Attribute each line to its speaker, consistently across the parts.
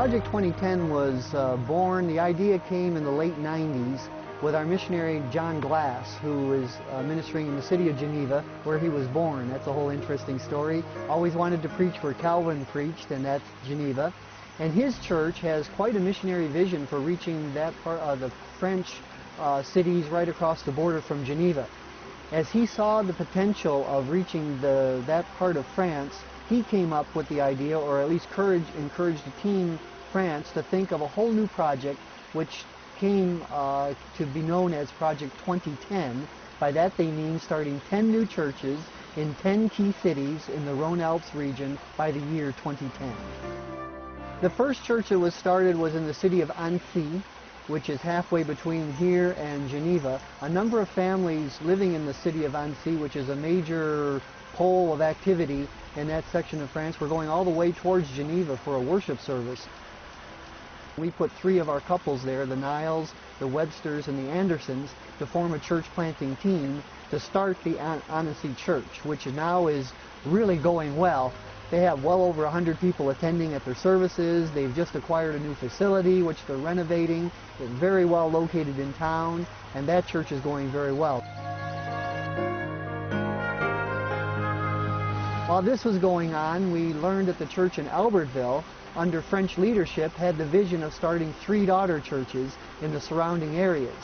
Speaker 1: Project 2010 was born, the idea came in the late 90s with our missionary John Glass, who is ministering in the city of Geneva, where he was born. That's a whole interesting story. Always wanted to preach where Calvin preached, and that's Geneva. And his church has quite a missionary vision for reaching that part of the French cities right across the border from Geneva. As he saw the potential of reaching that part of France, he came up with the idea, or at least encouraged the team France to think of a whole new project, which came to be known as Project 2010. By that they mean starting 10 new churches in 10 key cities in the Rhone-Alpes region by the year 2010. The first church that was started was in the city of Annecy, which is halfway between here and Geneva. A number of families living in the city of Annecy, which is a major pole of activity in that section of France, were going all the way towards Geneva for a worship service. We put 3 of our couples there, the Niles, the Websters, and the Andersons, to form a church planting team to start the Annecy Church, which now is really going well. They have well over 100 people attending at their services. They've just acquired a new facility, which they're renovating. It's very well located in town, and that church is going very well. While this was going on, we learned that the church in Albertville, under French leadership, had the vision of starting 3 daughter churches in the surrounding areas.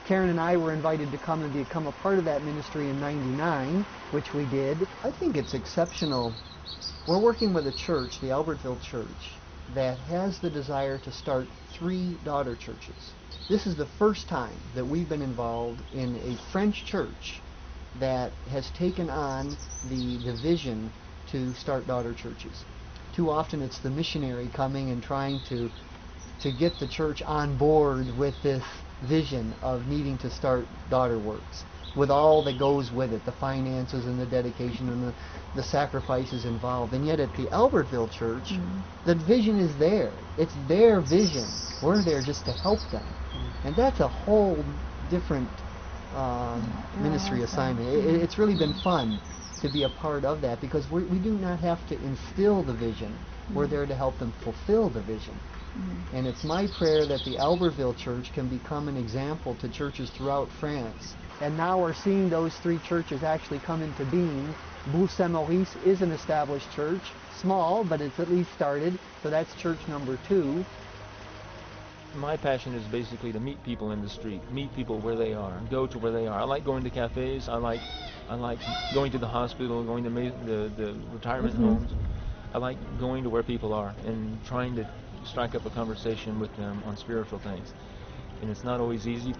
Speaker 1: Karen and I were invited to come and become a part of that ministry in '99, which we did. I think it's exceptional. We're working with a church, the Albertville Church, that has the desire to start 3 daughter churches. This is the first time that we've been involved in a French church that has taken on the vision to start daughter churches. Too often it's the missionary coming and trying to get the church on board with this vision of needing to start daughter works, with all that goes with it, the finances and the dedication and the sacrifices involved. And yet at the Albertville Church, the vision is there. It's their vision. We're there just to help them. And that's a whole different ministry assignment. It's really been fun to be a part of that, because we do not have to instill the vision. We're there to help them fulfill the vision. And it's my prayer that the Albertville Church can become an example to churches throughout France. And now we're seeing those 3 churches actually come into being. Bourg-Saint-Maurice is an established church, small, but it's at least started, so that's church number 2.
Speaker 2: My passion is basically to meet people in the street, meet people where they are, go to where they are. I like going to cafes, I like going to the hospital, going to the retirement homes. I like going to where people are and trying to strike up a conversation with them on spiritual things. And it's not always easy,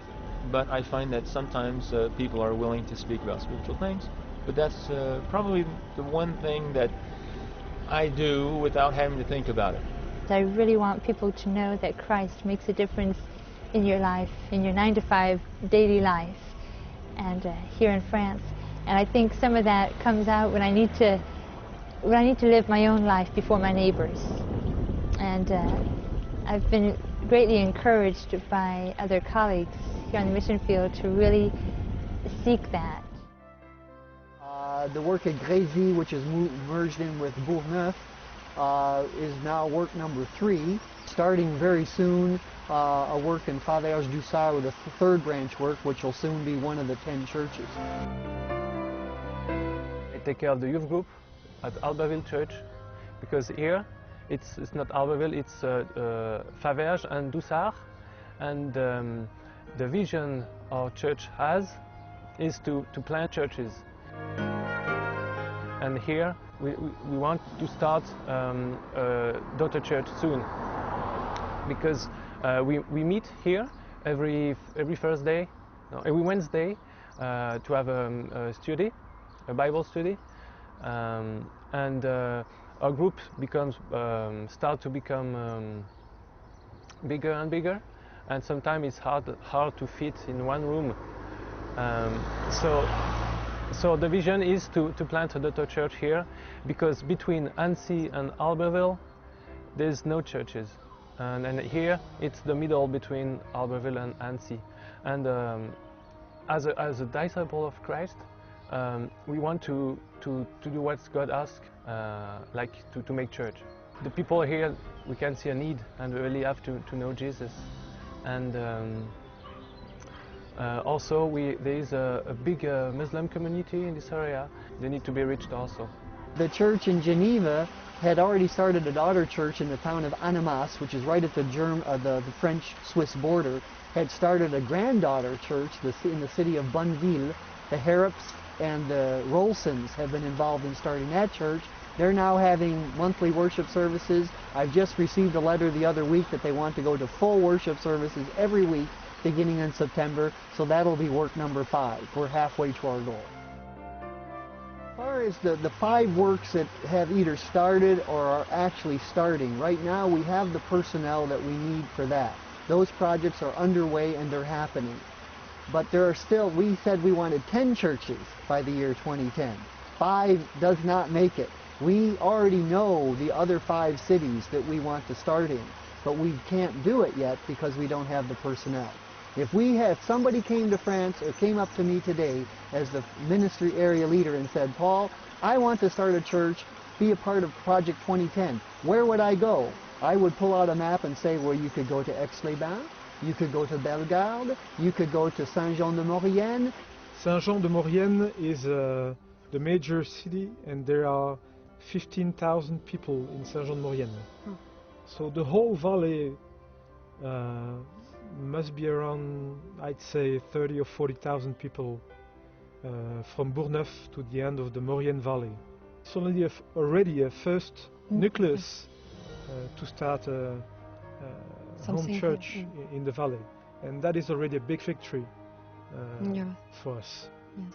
Speaker 2: but I find that sometimes people are willing to speak about spiritual things. But that's probably the one thing that I do without having to think about it.
Speaker 3: I really want people to know that Christ makes a difference in your life, in your 9-to-5 daily life, and here in France. And I think some of that comes out when I need to live my own life before my neighbors. And I've been greatly encouraged by other colleagues here on the mission field to really seek that.
Speaker 1: The work at Grésy, which is merged in with Bourgneuf, is now work number 3. Starting very soon, a work in Faverges-du-Sard with a 3rd branch work, which will soon be one of the 10 churches.
Speaker 4: I take care of the youth group at Albertville Church, because here it's not Albertville, it's Faverges and Dussart, and the vision our church has is to plant churches. And here we want to start a daughter church soon, because we meet here every Thursday, no, every Wednesday to have a study, a Bible study, and our group start to become bigger and bigger, and sometimes it's hard to fit in one room. So the vision is to plant a daughter church here, because between Annecy and Albertville there's no churches, and here it's the middle between Albertville and Annecy. And as a disciple of Christ, we want to do what God asks, like to make church. the people here, we can see a need and we really have to know Jesus. And also there is a big Muslim community in this area. They need to be reached also.
Speaker 1: The church in Geneva had already started a daughter church in the town of Annemasse, which is right at the French-Swiss border, had started a granddaughter church in the city of Bonneville. The Harrops and the Rolsons have been involved in starting that church. They're now having monthly worship services. I've just received a letter the other week that they want to go to full worship services every week beginning in September, so that'll be work number 5. We're halfway to our goal. As far as the 5 works that have either started or are actually starting, right now we have the personnel that we need for that. Those projects are underway and they're happening. But there are still, we said we wanted 10 churches by the year 2010. 5 does not make it. We already know the other 5 cities that we want to start in, but we can't do it yet because we don't have the personnel. If somebody came to France or came up to me today as the ministry area leader and said, Paul, I want to start a church, be a part of Project 2010, where would I go? I would pull out a map and say, well, you could go to Aix-les-Bains, you could go to Bellegarde, you could go to Saint-Jean-de-Maurienne.
Speaker 5: Saint-Jean-de-Maurienne is the major city, and there are 15,000 people in Saint-Jean-de-Maurienne. So the whole valley must be around, I'd say, 30 or 40,000 people from Bourgneuf to the end of the Maurienne Valley. It's already a first nucleus to start a home church in the valley, and that is already a big victory for us.
Speaker 6: Yes.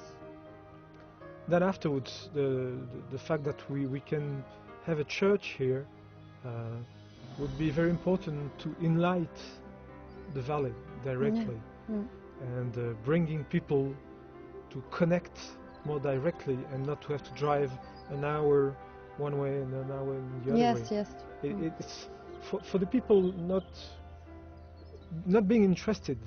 Speaker 5: Then afterwards, the fact that we can have a church here would be very important to enlighten the valley directly, and bringing people to connect more directly and not to have to drive an hour one way and an hour the other way.
Speaker 6: Yes.
Speaker 5: It's for the people not being interested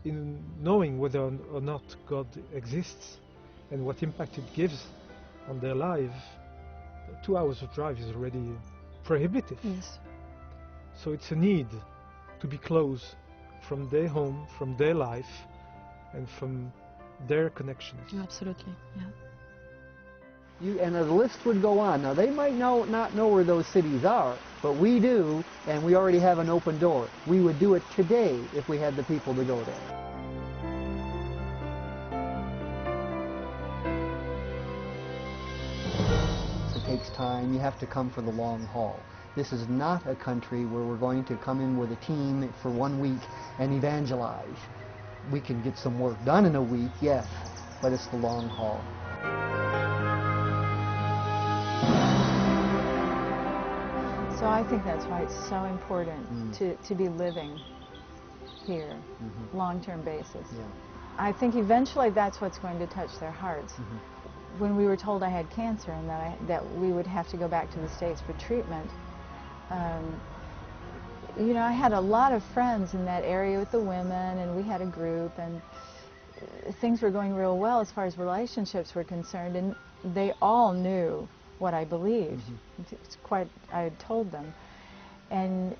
Speaker 5: in knowing whether or not God exists and what impact it gives on their life. 2 hours of drive is already prohibitive.
Speaker 6: Yes.
Speaker 5: So it's a need to be close from their home, from their life, and from their connections.
Speaker 6: Absolutely. Yeah.
Speaker 1: And the list would go on. Now they might not know where those cities are, but we do, and we already have an open door. We would do it today if we had the people to go there. It takes time. You have to come for the long haul. This is not a country where we're going to come in with a team for 1 week and evangelize. We can get some work done in a week, yes, but it's the long haul.
Speaker 6: So I think that's why it's so important to be living here, long-term basis.
Speaker 1: Yeah.
Speaker 6: I think eventually that's what's going to touch their hearts. When we were told I had cancer and that we would have to go back to the States for treatment, you know, I had a lot of friends in that area with the women, and we had a group, and things were going real well as far as relationships were concerned, and they all knew what I believed. It's quite, I had told them. And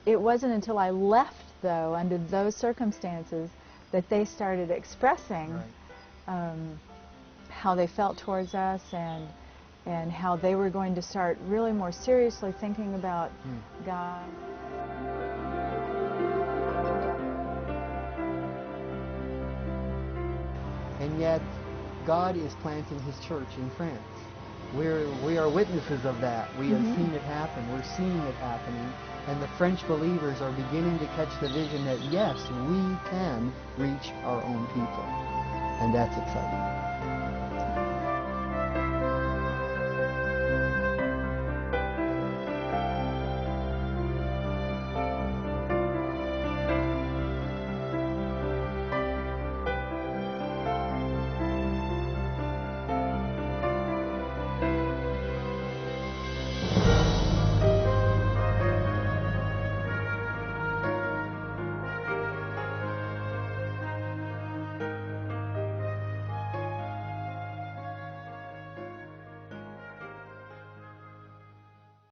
Speaker 6: it wasn't until I left, though, under those circumstances, that they started expressing how they felt towards us, and how they were going to start really more seriously thinking about God.
Speaker 1: And yet, God is planting His church in France. We are witnesses of that. We have seen it happen. We're seeing it happening. And the French believers are beginning to catch the vision that, yes, we can reach our own people. And that's exciting.